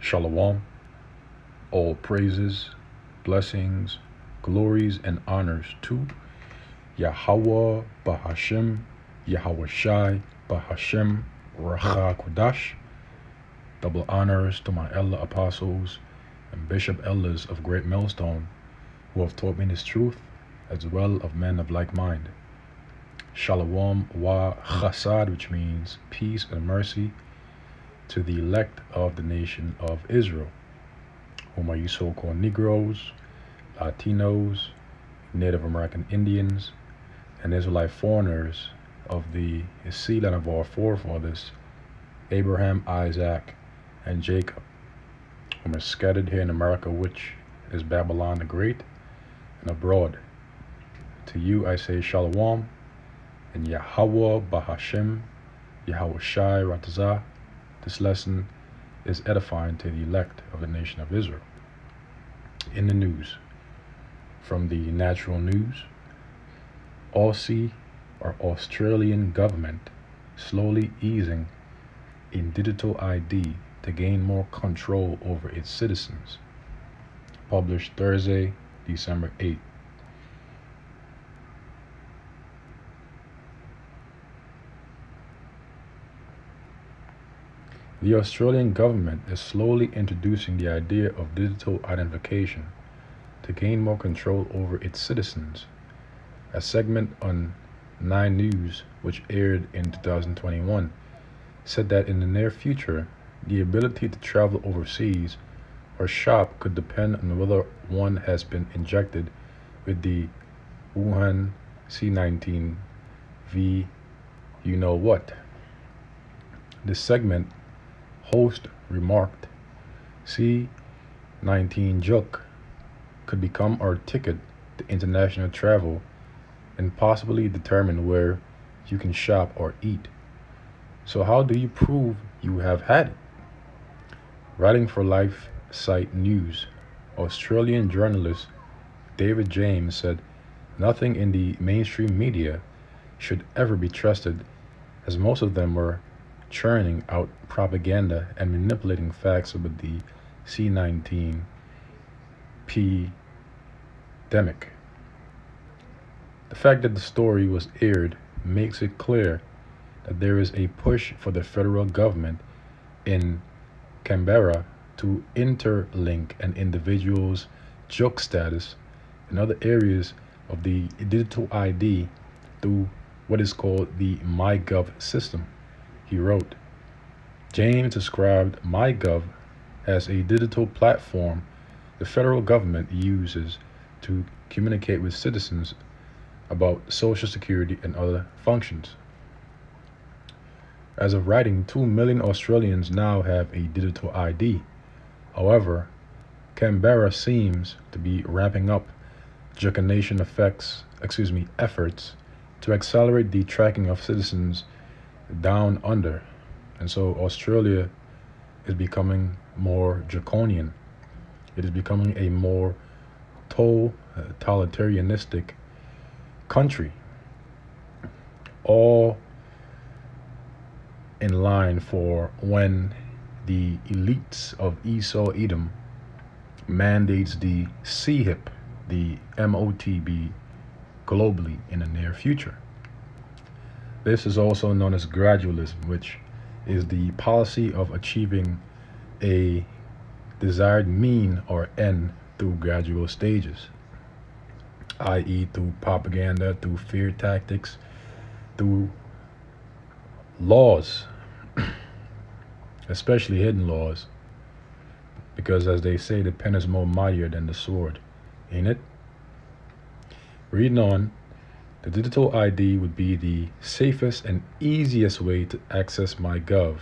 Shalom, all praises, blessings, glories, and honors to Yahweh Bahashem, Yahweh Shai Bahashem, Racha Kodash. Double honors to my elder apostles and bishop elders of Great Millstone, who have taught me this truth, as well of men of like mind. Shalom wa chasad, which means peace and mercy, to the elect of the nation of Israel, whom are you so-called Negroes, Latinos, Native American Indians, and Israelite foreigners of the seed line of our forefathers, Abraham, Isaac, and Jacob, whom are scattered here in America, which is Babylon the Great, and abroad. To you I say Shalom, and Yahweh Bahashem, Yahweh Shai Ratazah. This lesson is edifying to the elect of the nation of Israel. In the news, from the natural news, Aussie or Australian government slowly easing in digital ID to gain more control over its citizens. Published Thursday, December 8th. The Australian government is slowly introducing the idea of digital identification to gain more control over its citizens. A segment on 9 News, which aired in 2021, said that in the near future, the ability to travel overseas or shop could depend on whether one has been injected with the Wuhan C19 V you know what. This segment host remarked, C19 Juk could become our ticket to international travel and possibly determine where you can shop or eat. So how do you prove you have had it? Writing for Life Site News, Australian journalist David James said nothing in the mainstream media should ever be trusted, as most of them were churning out propaganda and manipulating facts about the C19 pandemic. The fact that the story was aired makes it clear that there is a push for the federal government in Canberra to interlink an individual's JUC status in other areas of the digital ID through what is called the MyGov system. He wrote, James described MyGov as a digital platform the federal government uses to communicate with citizens about Social Security and other functions. As of writing, 2 million Australians now have a digital ID. However, Canberra seems to be ramping up Jukination efforts to accelerate the tracking of citizens down under, and so Australia is becoming more draconian. It is becoming a more totalitarianistic country, all in line for when the elites of Esau Edom mandates the CHIP, the MOTB, globally in the near future. This is also known as gradualism, which is the policy of achieving a desired mean or end through gradual stages, i.e. through propaganda, through fear tactics, through laws, especially hidden laws, because as they say, the pen is more mightier than the sword, ain't it? Reading on, the digital ID would be the safest and easiest way to access MyGov,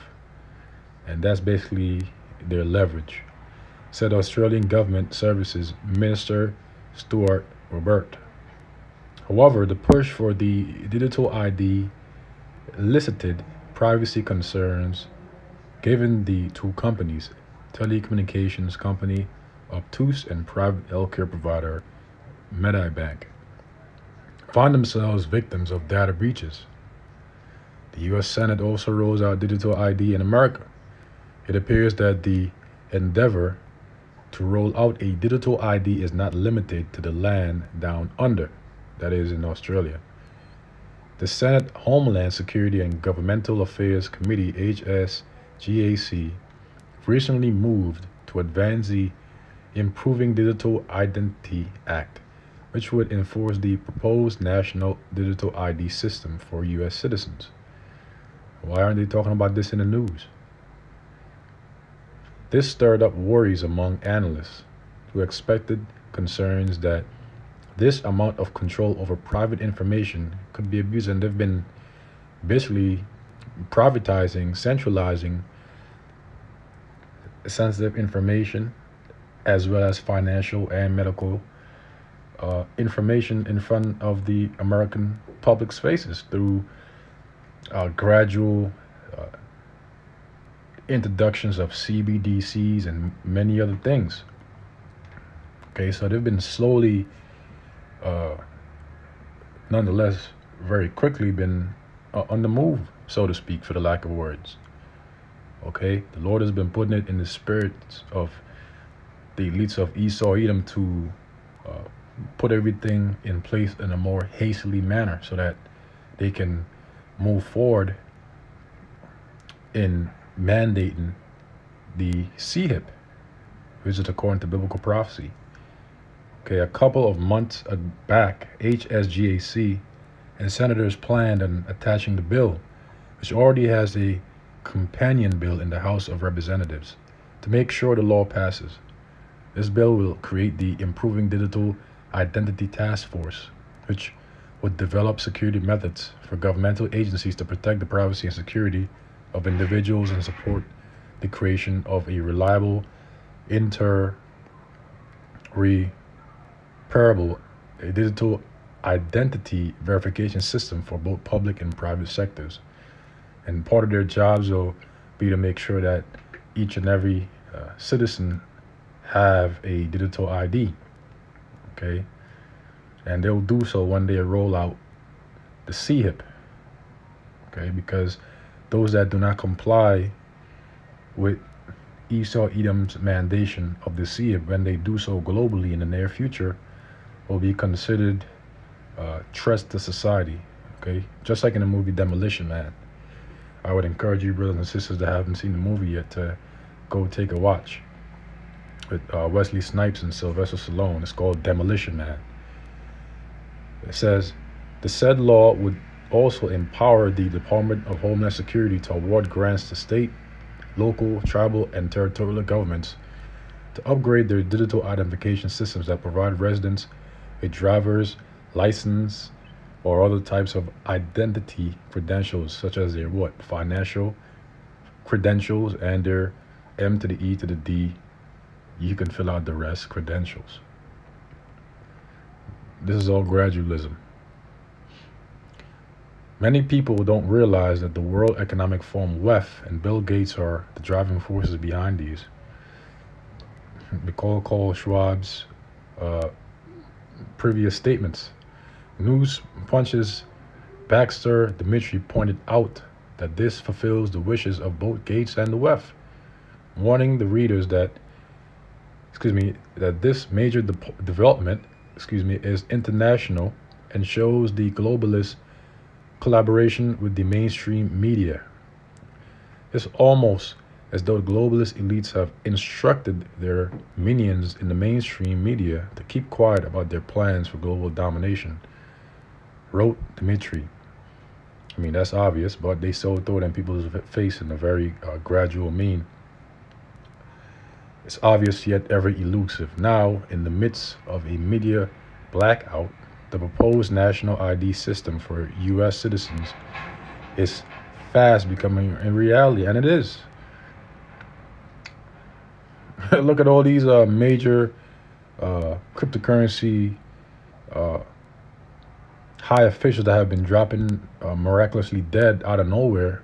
and that's basically their leverage, said Australian Government Services Minister Stuart Robert. However, the push for the digital ID elicited privacy concerns given the two companies, telecommunications company Obtuse and private healthcare provider Medibank, found themselves victims of data breaches. The U.S. Senate also rolls out digital ID in America. It appears that the endeavor to roll out a digital ID is not limited to the land down under, that is in Australia. The Senate Homeland Security and Governmental Affairs Committee, HSGAC, recently moved to advance the Improving Digital Identity Act, which would enforce the proposed national digital ID system for U.S. citizens. Why aren't they talking about this in the news? This stirred up worries among analysts who expected concerns that this amount of control over private information could be abused, and they've been basically privatizing, centralizing sensitive information as well as financial and medical information in front of the American public's faces through gradual introductions of CBDCs and many other things. Okay, so they've been slowly, nonetheless, very quickly been on the move, so to speak, for the lack of words. Okay, the Lord has been putting it in the spirits of the elites of Esau, Edom to put everything in place in a more hastily manner so that they can move forward in mandating the CHIP, which is according to biblical prophecy. Okay, a couple of months back, HSGAC and senators planned on attaching the bill, which already has a companion bill in the House of Representatives, to make sure the law passes. This bill will create the Improving Digital Identity Task Force, which would develop security methods for governmental agencies to protect the privacy and security of individuals and support the creation of a reliable, interoperable digital identity verification system for both public and private sectors. And part of their jobs will be to make sure that each and every citizen have a digital ID. Okay, and they'll do so when they roll out the CHIP. Okay, because those that do not comply with Esau Edom's mandation of the CHIP, when they do so globally in the near future, will be considered threats to society. Okay, just like in the movie Demolition Man. I would encourage you, brothers and sisters, that haven't seen the movie yet, to go take a watch with Wesley Snipes and Sylvester Stallone. It's called Demolition Man. It says the said law would also empower the Department of Homeland Security to award grants to state, local, tribal, and territorial governments to upgrade their digital identification systems that provide residents with driver's license or other types of identity credentials, such as their financial credentials and their M to the E to the D. You can fill out the rest, credentials. This is all gradualism. Many people don't realize that the World Economic Forum, WEF, and Bill Gates are the driving forces behind these. Recall Schwab's previous statements. News Punch's Baxter Dimitri pointed out that this fulfills the wishes of both Gates and the WEF, warning the readers that this major development is international and shows the globalist collaboration with the mainstream media. It's almost as though globalist elites have instructed their minions in the mainstream media to keep quiet about their plans for global domination, wrote Dimitri. I mean, that's obvious, but they so throw it in people's face in a very gradual mean. It's obvious yet ever elusive. Now, in the midst of a media blackout, the proposed national ID system for U.S. citizens is fast becoming a reality, and it is. Look at all these major cryptocurrency high officials that have been dropping miraculously dead out of nowhere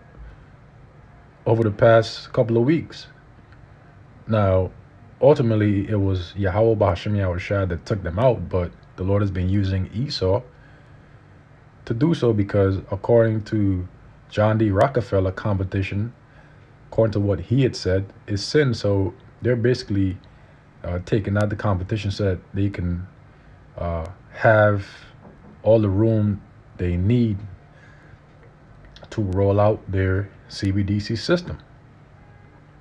over the past couple of weeks. Now, ultimately, it was Yahweh Bahasham Yahushua that took them out, but the Lord has been using Esau to do so because, according to John D. Rockefeller, competition, according to what he had said, is sin. So They're basically taking out the competition so that they can have all the room they need to roll out their CBDC system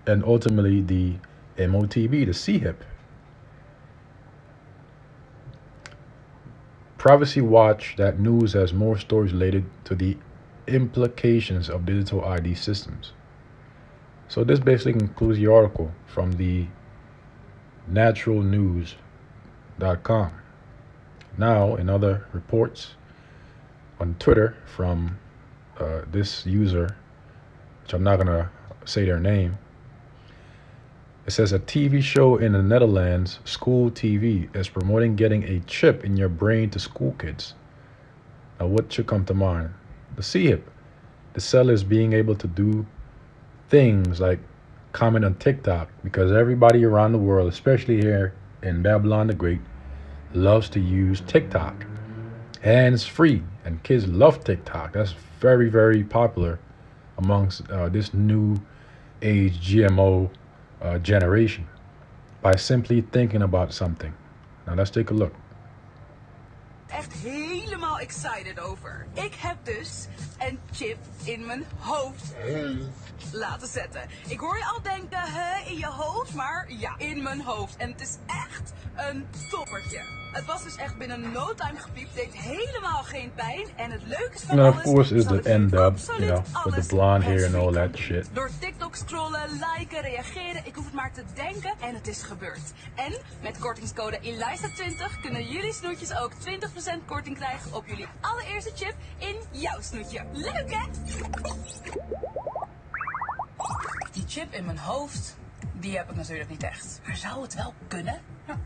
and ultimately the MOTB, the CHIP. Privacy Watch, that news has more stories related to the implications of digital ID systems. So this basically concludes the article from the naturalnews.com. Now, in other reports on Twitter from this user, which I'm not going to say their name, it says a TV show in the Netherlands, School TV, is promoting getting a chip in your brain to school kids. Now, what should come to mind? The CHIP. The cell is being able to do things like comment on TikTok, because everybody around the world, especially here in Babylon the Great, loves to use TikTok. Hands free, and kids love TikTok. That's very, very popular amongst this new age GMO generation by simply thinking about something. Now let's take a look. Echt helemaal excited over. Ik heb dus een chip in mijn hoofd laten zetten. Ik hoor je al denken, in je hoofd? Maar ja, in mijn hoofd. En het is echt een toppertje. Het was dus echt binnen no time gepiept, deed helemaal geen pijn. En het leuke is van alles, of course is the end up, you know, with the blonde hair and all that shit. Door TikTok scrollen, liken, reageren, ik hoef het maar te denken en het is gebeurd. En met kortingscode ELISA20 kunnen jullie snoetjes ook 20% korting krijgen op jullie allereerste chip in jouw snoetje. Leuk hè? Die chip in mijn hoofd, die heb ik natuurlijk niet echt. Maar zou het wel kunnen? Ja.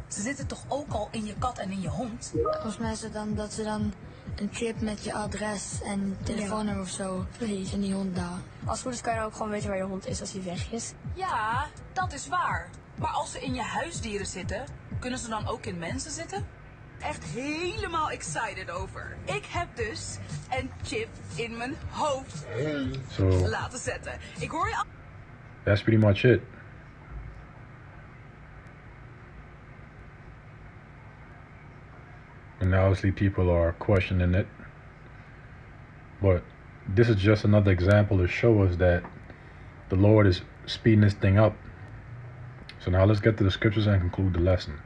Ze zitten toch ook al in je kat en in je hond? Volgens mij is het dan dat ze dan een chip met je adres en telefoonnummer of zo in die hond daar. Als het goed is kan je dan ook gewoon weten waar je hond is als hij weg is. Ja, dat is waar. Maar als ze in je huisdieren zitten, kunnen ze dan ook in mensen zitten? Echt helemaal excited over. Ik heb dus een chip in mijn hoofd laten zetten. Ik hoor je al. That's pretty much it. And obviously people are questioning it. But this is just another example to show us that the Lord is speeding this thing up. So now let's get to the scriptures and conclude the lesson.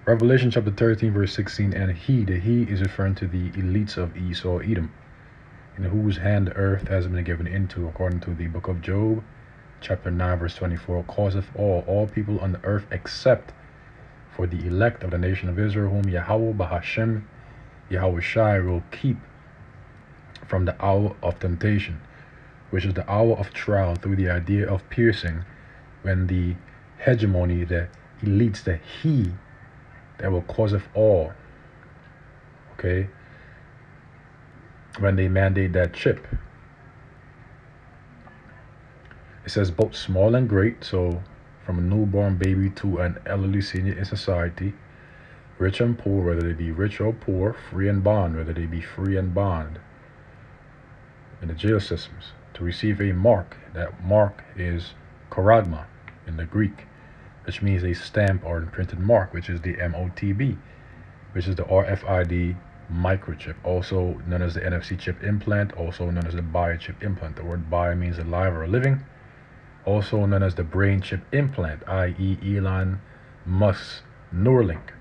Revelation chapter 13 verse 16, and the he is referring to the elites of Esau, Edom, in whose hand the earth has been given into, according to the book of Job, chapter 9 verse 24, causeth all people on the earth except for the elect of the nation of Israel, whom Yahweh Bahashem, Yahweh Shai, will keep from the hour of temptation, which is the hour of trial, through the idea of piercing, when the hegemony, the elites, the he that will causeth all, okay, when they mandate that chip. It says both small and great, so from a newborn baby to an elderly senior in society, rich and poor, whether they be rich or poor, free and bond, whether they be free and bond, in the jail systems, to receive a mark. That mark is charagma in the Greek, which means a stamp or imprinted mark, which is the MOTB, which is the RFID microchip, also known as the NFC chip implant, also known as the biochip implant. The word bio means alive or living. Also known as the brain chip implant, i.e. Elon Musk's Neuralink,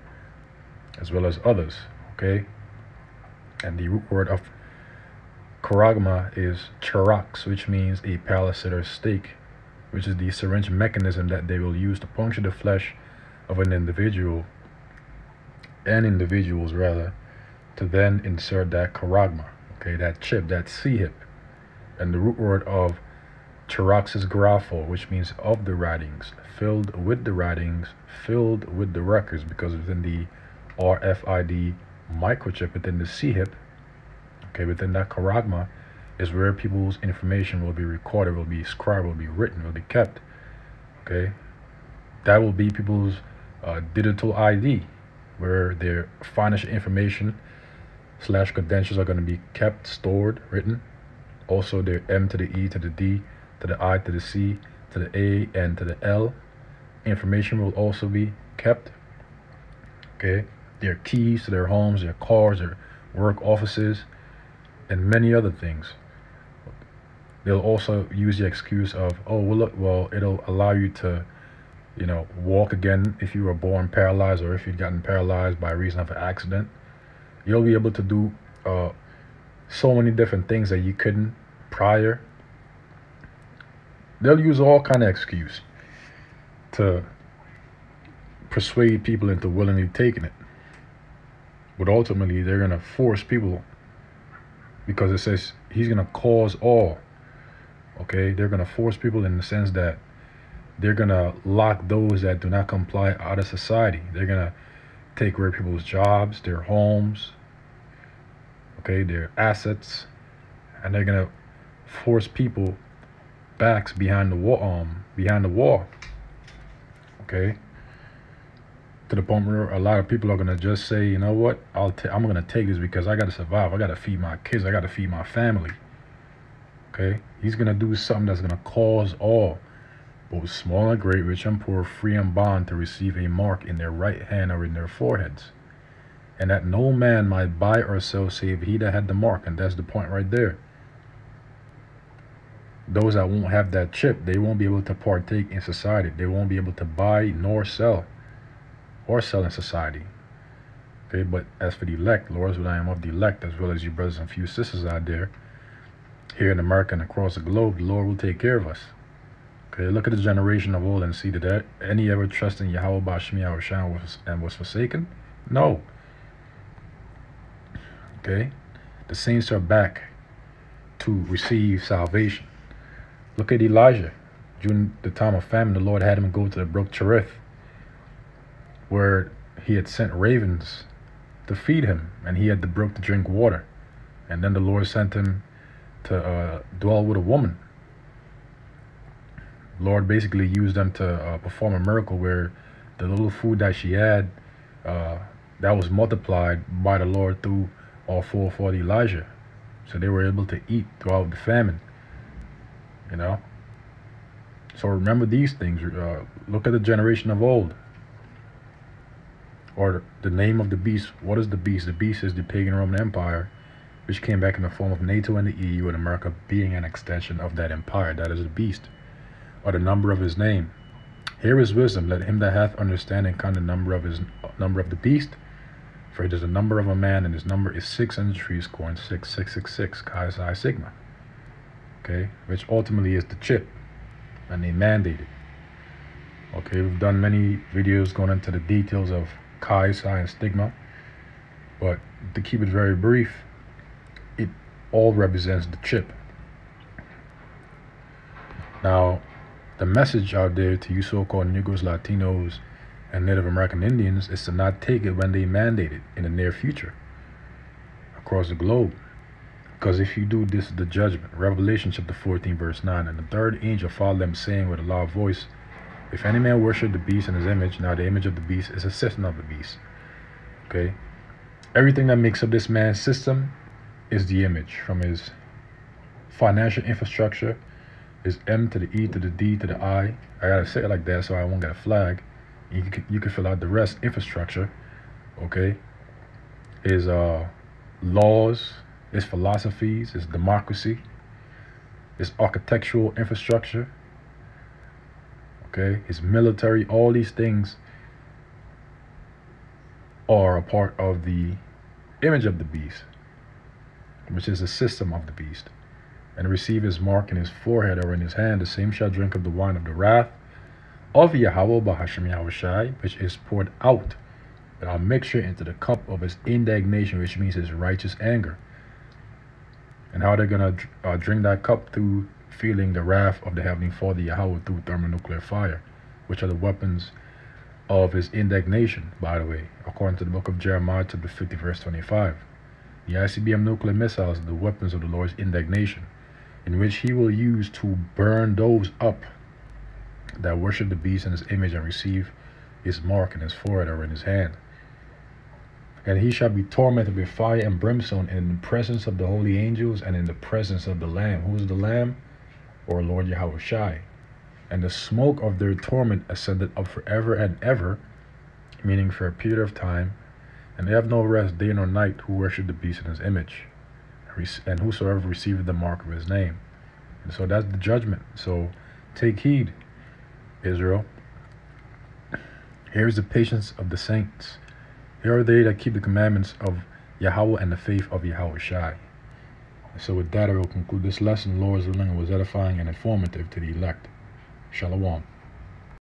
as well as others, okay? And the root word of charagma is charax, which means a palisade or stake, which is the syringe mechanism that they will use to puncture the flesh of an individual, and individuals rather, to then insert that charagma, okay, that chip, that CHIP. And the root word of charax is grapho, which means of the writings, filled with the writings, filled with the records, because within the RFID microchip, within the CHIP, okay, within that charagma is where people's information will be recorded, will be scribed, will be written, will be kept, okay? That will be people's digital ID, where their financial information / credentials are going to be kept, stored, written. Also their M to the E to the D to the I to the C to the A and to the L, information will also be kept. Okay, their keys to their homes, their cars, their work offices, and many other things. They'll also use the excuse of, oh, well, look, well, it'll allow you to, walk again if you were born paralyzed, or if you'd gotten paralyzed by reason of an accident. You'll be able to do so many different things that you couldn't prior. They'll use all kind of excuse to persuade people into willingly taking it. But ultimately, they're going to force people, because it says he's going to cause all. Okay, they're going to force people in the sense that they're going to lock those that do not comply out of society. They're going to take away people's jobs, their homes, okay, their assets, and they're going to force people backs behind the wall, okay, to the point where a lot of people are going to just say, you know what, I'm going to take this because I got to survive. I got to feed my kids. I got to feed my family. Okay, he's going to do something that's going to cause all, both small and great, rich and poor, free and bond, to receive a mark in their right hand or in their foreheads, and that no man might buy or sell save he that had the mark. And that's the point right there. Those that won't have that chip, they won't be able to partake in society. They won't be able to buy nor sell, or sell in society. Okay, but as for the elect, Lord, I am of the elect, as well as you brothers and few sisters out there, here in America and across the globe, the Lord will take care of us. Okay, look at the generation of old and see that any ever trust in Yahweh Ba'Shem Yahushua and was forsaken? No. Okay, the saints are back to receive salvation. Look at Elijah. During the time of famine, the Lord had him go to the brook Cherith, where he had sent ravens to feed him, and he had the brook to drink water. And then the Lord sent him to dwell with a woman. Lord basically used them to perform a miracle where the little food that she had, that was multiplied by the Lord through all 440 Elijah. So they were able to eat throughout the famine. So remember these things. Look at the generation of old. Or the name of the beast. What is the beast? The beast is the pagan Roman Empire, which came back in the form of NATO and the EU, and America being an extension of that empire. That is the beast, or the number of his name. Here is wisdom. Let him that hath understanding count the number of the beast. For it is the number of a man, and his number is 6 and 3 scoring 6, Chi Psi Sigma. Okay, which ultimately is the chip, and they mandated. Okay, we've done many videos going into the details of Chi, Psi, and Stigma, but to keep it very brief, it all represents the chip. Now, the message out there to you so-called Negroes, Latinos, and Native American Indians is to not take it when they mandate it in the near future across the globe. Because if you do, this is the judgment. Revelation chapter 14 verse 9. And the third angel followed them, saying with a loud voice, if any man worship the beast and his image, now the image of the beast is a system of the beast. Okay, everything that makes up this man's system is the image, from his financial infrastructure, his M to the E to the D to the I. I gotta say it like that so I won't get a flag. You can fill out the rest. Infrastructure, okay, his laws, his philosophies, his democracy, his architectural infrastructure, okay, his military. All these things are a part of the image of the beast, which is the system of the beast. And receive his mark in his forehead or in his hand, the same shall drink of the wine of the wrath of Yahweh Ba'Shem Yahushua, which is poured out without mixture into the cup of his indignation, which means his righteous anger. And how they're going to drink that cup? Through feeling the wrath of the Heavenly Father Yahweh through thermonuclear fire, which are the weapons of his indignation, by the way, according to the book of Jeremiah chapter 50 verse 25. The ICBM nuclear missiles are the weapons of the Lord's indignation, in which he will use to burn those up that worship the beast and his image and receive his mark in his forehead or in his hand. And he shall be tormented with fire and brimstone in the presence of the holy angels and in the presence of the Lamb. Who is the Lamb? Or Lord Yahushua. and the smoke of their torment ascended up forever and ever, meaning for a period of time, and they have no rest day nor night who worship the beast in his image, and whosoever received the mark of his name. And so that's the judgment. So take heed, Israel. Here is the patience of the saints. Here are they that keep the commandments of Yahweh and the faith of Yahweh Shai. So with that, I will conclude this lesson. Lord's willing, it was edifying and informative to the elect. Shalom.